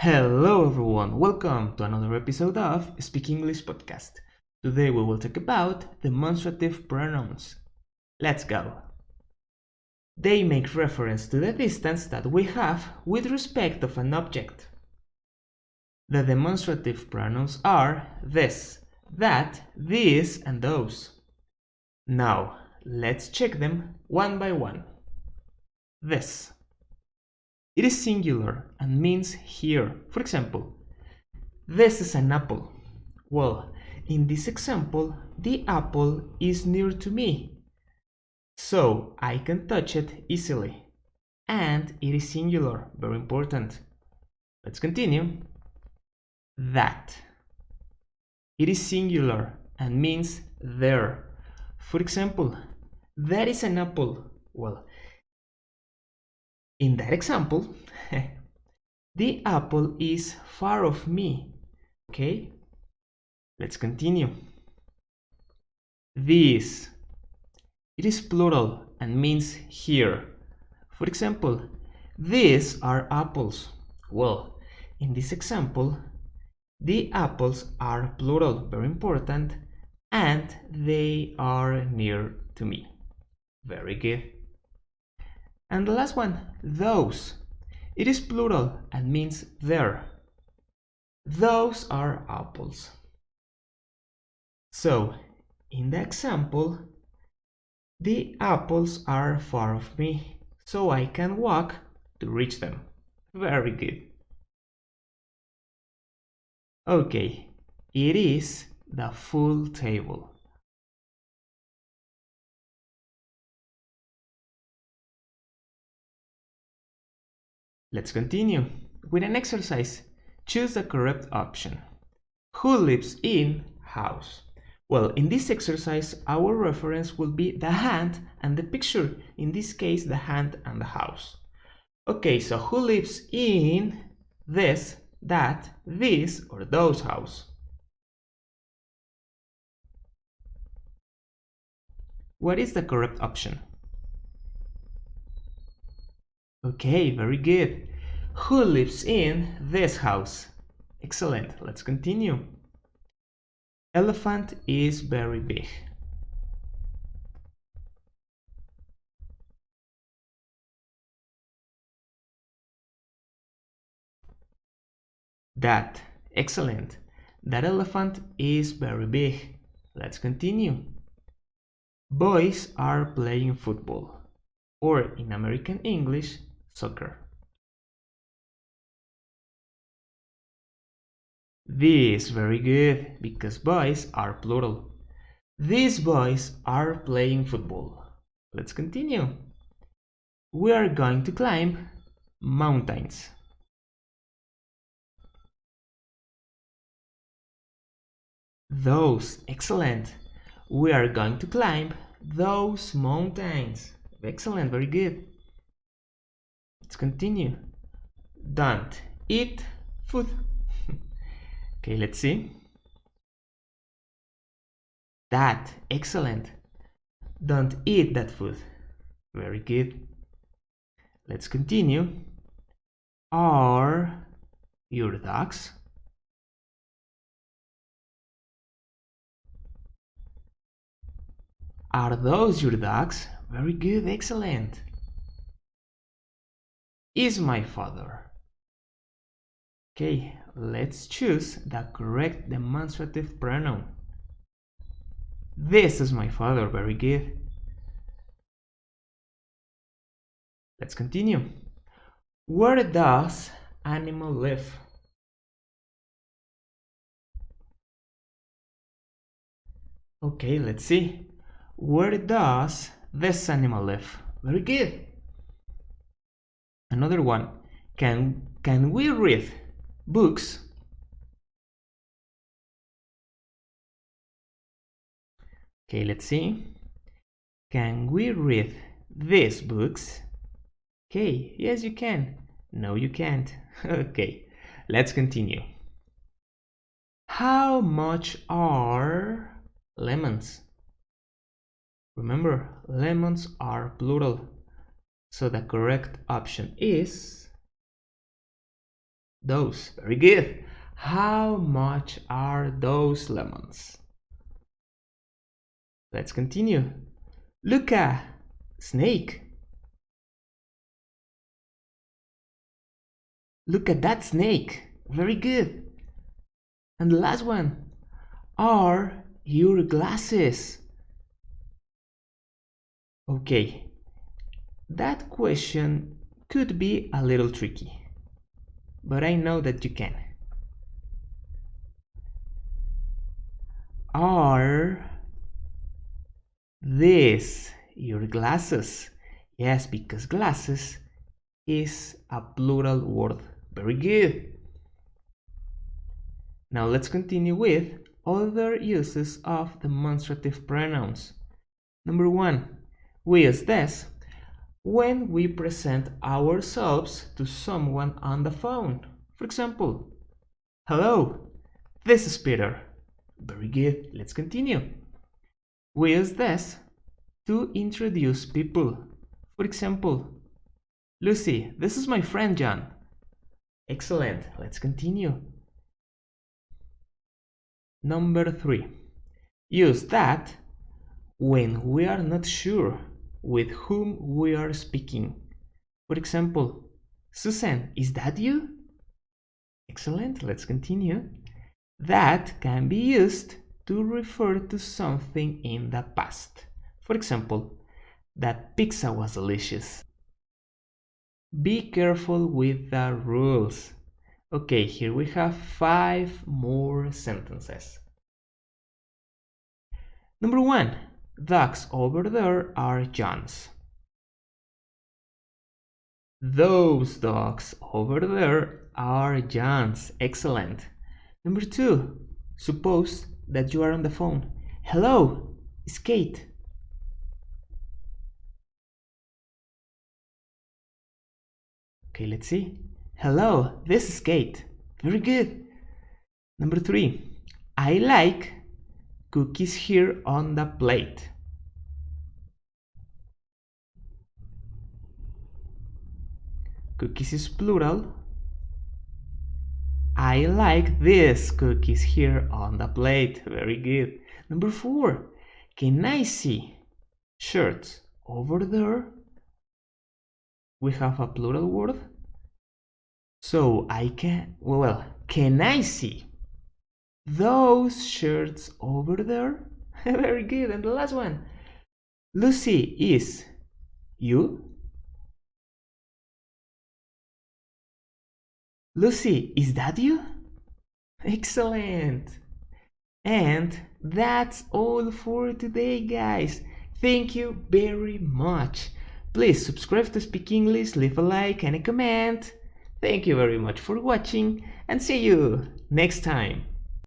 Hello everyone, welcome to another episode of Speaking-lish podcast. Today we will talk about demonstrative pronouns. Let's go. They make reference to the distance that we have with respect of an object. The demonstrative pronouns are this, that, these, and those. Now, let's check them one by one. This. It is singular and means here. For example, this is an apple. Well, in this example, the apple is near to me, so I can touch it easily. And it is singular, very important. Let's continue. That. It is singular and means there. For example, there is an apple. Well, in that example, the apple is far off me. Okay? Let's continue. This. It is plural and means here. For example, these are apples. Well, in this example, the apples are plural, very important, and they are near to me. Very good. And the last one, those. It is plural and means there. Those are apples. So, in the example, the apples are far off me, so I can walk to reach them. Very good. Okay, it is the full table. Let's continue with an exercise. Choose the correct option. Who lives in house? Well, in this exercise, our reference will be the hand and the picture. In this case, the hand and the house. Okay, so who lives in this, that, this, or those house? What is the correct option? Okay, very good. Who lives in this house? Excellent. Let's continue. Elephant is very big. That. Excellent. That elephant is very big. Let's continue. Boys are playing football, or in American English, soccer. This, very good, because boys are plural. These boys are playing football. Let's continue. We are going to climb mountains. Those, excellent. We are going to climb those mountains. Excellent, very good. Let's continue. Don't eat food. Okay, let's see. That, excellent. Don't eat that food. Very good. Let's continue. Are your dogs? Are those your dogs? Very good, excellent. Is my father? Okay, let's choose the correct demonstrative pronoun. This is my father, very good. Let's continue. Where does animal live? Okay, let's see. Where does this animal live? Very good. Another one. Can we read books? Okay, let's see. Can we read these books? Okay, yes you can. No you can't. Okay, let's continue. How much are lemons? Remember, lemons are plural, so the correct option is Those. Very good. How much are those lemons? Let's continue. Luca, snake. Look at that snake. Very good. And the last one. Are your glasses? Okay. That question could be a little tricky, but I know that you can. Are these your glasses? Yes, because glasses is a plural word. Very good. Now let's continue with other uses of demonstrative pronouns. Number 1, we use this when we present ourselves to someone on the phone. For example, hello, this is Peter. Very good. Let's continue. We use this to introduce people. For example, Lucy, this is my friend John. Excellent. Let's continue. Number 3. Use that when we are not sure with whom we are speaking. For example, Susan, is that you? Excellent. Let's continue. That can be used to refer to something in the past. For example, that pizza was delicious. Be careful with the rules. Okay, here we have 5 more sentences. Number 1, dogs over there are John's. Those dogs over there are John's. Excellent. Number 2, suppose that you are on the phone. Hello, it's Kate. Okay, let's see. Hello, this is Kate. Very good. Number 3, I like cookies here on the plate. Cookies is plural. I like these cookies here on the plate. Very good. Number 4, can I see shirts over there? We have a plural word. So can I see those shirts over there? Very good. And the last one, Lucy, is you? Lucy, is that you? Excellent. And that's all for today, guys. Thank you very much. Please subscribe to Speak English, leave a like and a comment. Thank you very much for watching and see you next time.